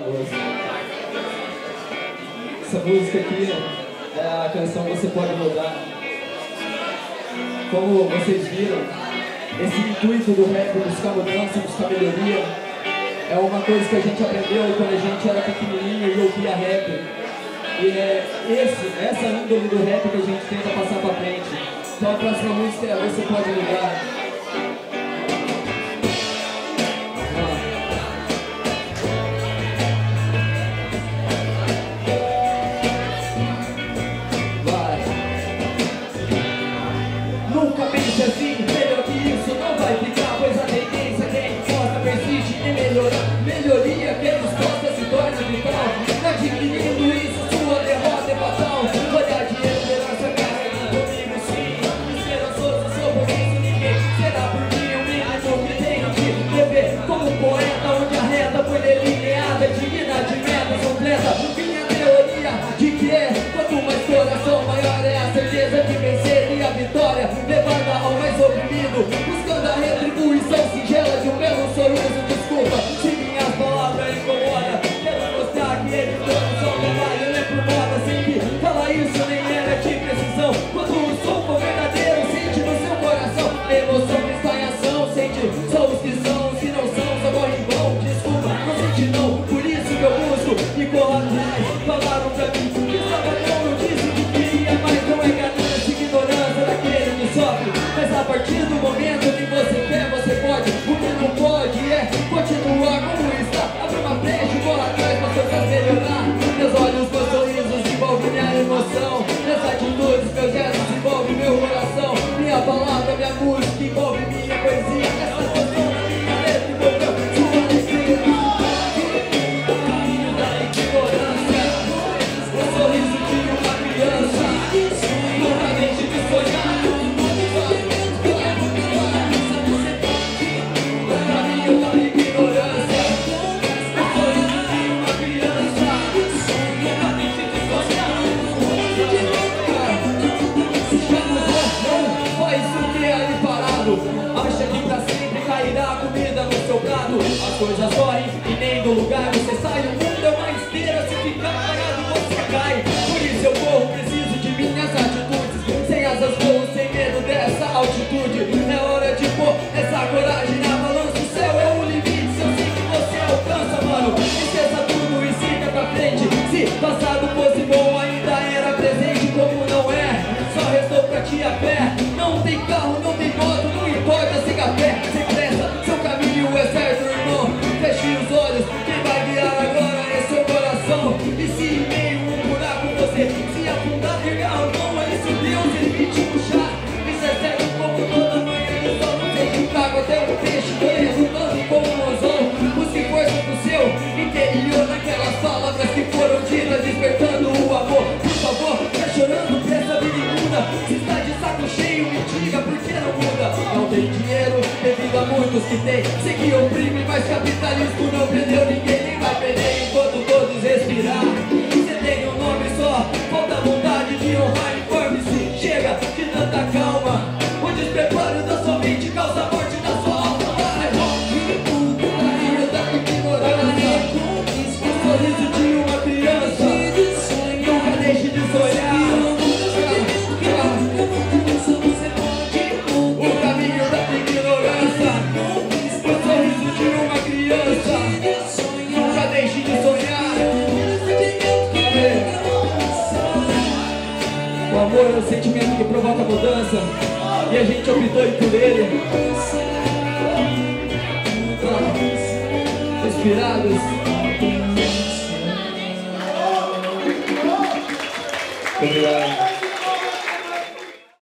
moça. Essa música aqui é a canção Você Pode Mudar. Como vocês viram, esse intuito do rap, buscar mudança, buscar melhoria, é uma coisa que a gente aprendeu quando a gente era pequenininho e ouvia rap. E é essa índole do rap que a gente tenta passar pra frente. Então a próxima música é Você Pode Mudar. Nunca pense assim, melhor que isso não vai ficar, pois a tendência quem gosta persiste em melhorar. Melhoria que resposta se torna vital, adquirindo isso sua derrota é fatal. Olhar de esperança carrega comigo sim, esperançoso sou por isso ninguém será por mim o mínimo que tenho de beber. Como um poeta onde a reta foi delineada, digna de meta completa. Minha teoria de que quanto mais coração maior é a certeza de vencer e a vitória levada ao mais oprimido, buscando a retribuição singela de um belo soluço. Desculpa se minhas palavras incomodam, quero mostrar que eles todos são trabalho, não é por moda. Sei que falar isso nem era de precisão. Quando o som for verdadeiro, sente no seu coração a emoção que está em ação. Sente só os que são, os que não são, só correm em vão. Desculpa, não sente não, por isso que eu busco e corro atrás. Falaram pra mim que estava bom, eu disse que queria, mas não é ganância, ignorância daquele que sofre. Mas a partir do momento que você quer, você pode. O que não pode é continuar como está. Abre uma brecha e corra atrás pra suas coisas melhorar. Meus olhos, meus sorrisos envolvem minha emoção. Minhas atitudes, meus gestos envolvem meu coração. Minha palavra, minha música envolve minha poesia. Essa canção na minha letra envolveu sua alegria. O caminho da ignorância, o sorriso de uma criança, nunca deixe de sonhar. Acha que pra sempre cairá a comida no seu prato. As coisas correm e nem do lugar você sai. O mundo é uma esteira, se ficar parado você cai. Por isso eu corro, preciso de minhas atitudes. Sem asas voo, sem medo dessa altitude. É hora de pôr essa coragem na balança. O céu é o limite, se eu sei que você alcança, mano. Esqueça tudo e siga pra frente. Se passado fosse bom, ainda era presente. Como não é, só restou pra ti a pé. Não tem carro, não tem moto, não importa, siga a pé, sem pressa, seu caminho é certo, irmão. Feche os olhos, quem vai guiar agora é seu coração. E se em meio um buraco você se afundar, pegar a mão, ele subiu, ele vai te puxar. Isso é sério como toda manhã, eu só não sei de cago até um peixe resultando como um anzol. Busque força pro seu interior naquelas palavras que foram ditas, despertando o amor. Por favor, tá chorando, presta vida imunda. Se está de saco cheio, me diga por que não muda. Não tem dinheiro, devido a muitos que tem. Sei que oprime, mas capitalismo não prendeu ninguém, nem vai perder enquanto todos respirar. Você tem um nome só, falta vontade de honrar, informe-se. Chega de tanta calma, o despreparo da sua mente causa a morte da sua alma. Vai, o caminho da ignorância, o sorriso de uma criança, nunca deixe de sonhar. O caminho da ignorância, o sorriso de uma criança, nunca deixe de sonhar. O amor é o sentimento que provoca mudança, e a gente optou por ele. Inspirados. Obrigado.